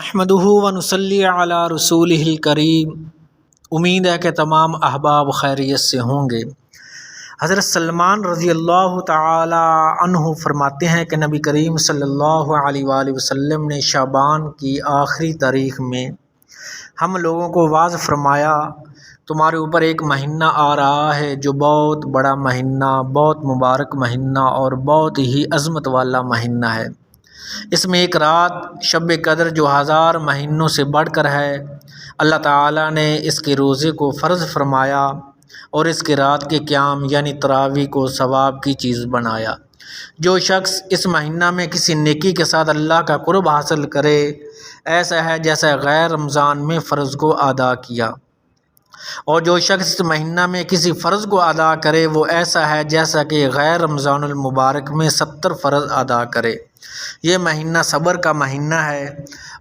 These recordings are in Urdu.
احمدہ و نصلی علی رسولہ الکریم۔ امید ہے کہ تمام احباب خیریت سے ہوں گے۔ حضرت سلمان رضی اللہ تعالی عنہ فرماتے ہیں کہ نبی کریم صلی اللہ علیہ وآلہ وسلم نے شعبان کی آخری تاریخ میں ہم لوگوں کو واعظ فرمایا، تمہارے اوپر ایک مہینہ آ رہا ہے جو بہت بڑا مہینہ، بہت مبارک مہینہ اور بہت ہی عظمت والا مہینہ ہے۔ اس میں ایک رات شب قدر جو 1000 مہینوں سے بڑھ کر ہے، اللہ تعالیٰ نے اس کے روزے کو فرض فرمایا اور اس کے رات کے قیام یعنی تراویح کو ثواب کی چیز بنایا۔ جو شخص اس مہینہ میں کسی نیکی کے ساتھ اللہ کا قرب حاصل کرے، ایسا ہے جیسا غیر رمضان میں فرض کو ادا کیا، اور جو شخص اس مہینہ میں کسی فرض کو ادا کرے وہ ایسا ہے جیسا کہ غیر رمضان المبارک میں 70 فرض ادا کرے۔ یہ مہینہ صبر کا مہینہ ہے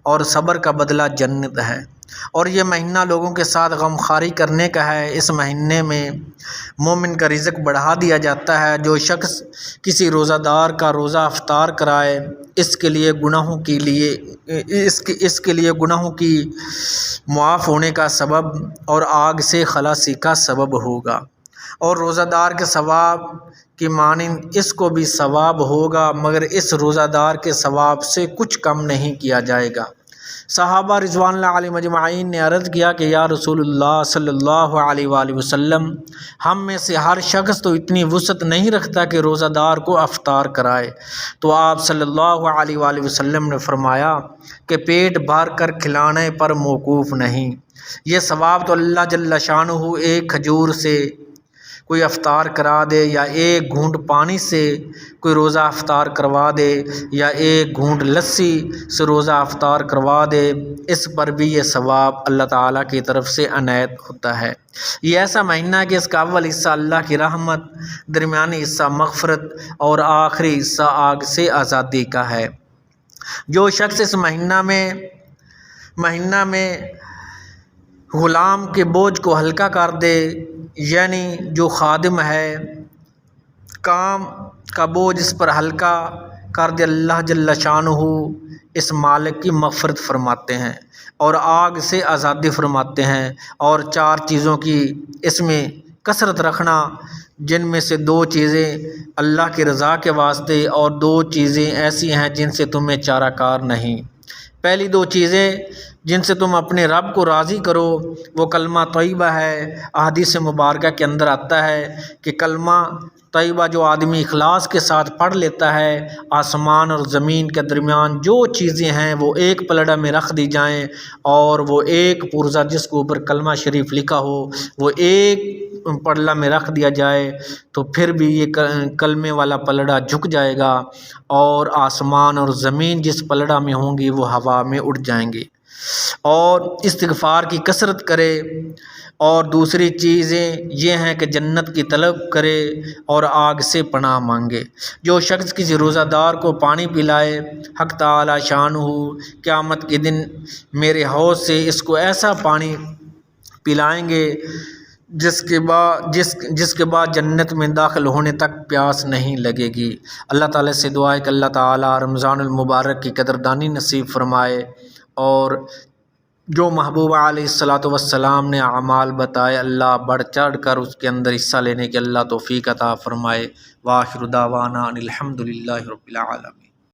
اور صبر کا بدلہ جنت ہے، اور یہ مہینہ لوگوں کے ساتھ غمخواری کرنے کا ہے۔ اس مہینے میں مومن کا رزق بڑھا دیا جاتا ہے۔ جو شخص کسی روزہ دار کا روزہ افطار کرائے، اس کے لیے گناہوں کی معاف ہونے کا سبب اور آگ سے خلاصی کا سبب ہوگا، اور روزہ دار کے ثواب کی مانند اس کو بھی ثواب ہوگا، مگر اس روزہ دار کے ثواب سے کچھ کم نہیں کیا جائے گا۔ صحابہ رضوان اللہ علیہم اجمعین نے عرض کیا کہ یا رسول اللہ صلی اللہ علیہ وآلہ وسلم، ہم میں سے ہر شخص تو اتنی وسعت نہیں رکھتا کہ روزہ دار کو افطار کرائے۔ تو آپ صلی اللہ علیہ وآلہ وسلم نے فرمایا کہ پیٹ بھر کر کھلانے پر موقوف نہیں، یہ ثواب تو اللہ جل شانہ ایک کھجور سے کوئی افطار کرا دے، یا ایک گھونٹ پانی سے کوئی روزہ افطار کروا دے، یا ایک گھونٹ لسی سے روزہ افطار کروا دے، اس پر بھی یہ ثواب اللہ تعالیٰ کی طرف سے عنایت ہوتا ہے۔ یہ ایسا مہینہ ہے کہ اس کا اول حصہ اللہ کی رحمت، درمیانی حصہ مغفرت اور آخری حصہ آگ سے آزادی کا ہے۔ جو شخص اس مہینہ میں غلام کے بوجھ کو ہلکا کر دے، یعنی جو خادم ہے کام کا بوجھ اس پر ہلکا کر دے، اللہ جل شانہ اس مالک کی مغفرت فرماتے ہیں اور آگ سے آزادی فرماتے ہیں۔ اور 4 چیزوں کی اس میں کثرت رکھنا، جن میں سے 2 چیزیں اللہ کی رضا کے واسطے اور 2 چیزیں ایسی ہیں جن سے تمہیں چارہ کار نہیں۔ پہلی 2 چیزیں جن سے تم اپنے رب کو راضی کرو وہ کلمہ طیبہ ہے۔ احادیث مبارکہ کے اندر آتا ہے کہ کلمہ طیبہ جو آدمی اخلاص کے ساتھ پڑھ لیتا ہے، آسمان اور زمین کے درمیان جو چیزیں ہیں وہ ایک پلڑا میں رکھ دی جائیں، اور وہ ایک پرزہ جس کے اوپر کلمہ شریف لکھا ہو وہ ایک پلڑا میں رکھ دیا جائے، تو پھر بھی یہ کلمے والا پلڑا جھک جائے گا، اور آسمان اور زمین جس پلڑا میں ہوں گی وہ ہوا میں اڑ جائیں گے۔ اور استغفار کی کثرت کرے، اور دوسری چیزیں یہ ہیں کہ جنت کی طلب کرے اور آگ سے پناہ مانگے۔ جو شخص کسی روزہ دار کو پانی پلائے، حق تعالی شانہ قیامت کے دن میرے حوض سے اس کو ایسا پانی پلائیں گے جس کے بعد جنت میں داخل ہونے تک پیاس نہیں لگے گی۔ اللہ تعالیٰ سے دعا ہے کہ اللہ تعالیٰ رمضان المبارک کی قدردانی نصیب فرمائے، اور جو محبوب علیہ الصلاۃ والسلام نے اعمال بتائے اللہ بڑھ چڑھ کر اس کے اندر حصہ لینے کے اللہ توفیق عطا فرمائے۔ وآخر دعوانا ان الحمد للہ رب العالمین۔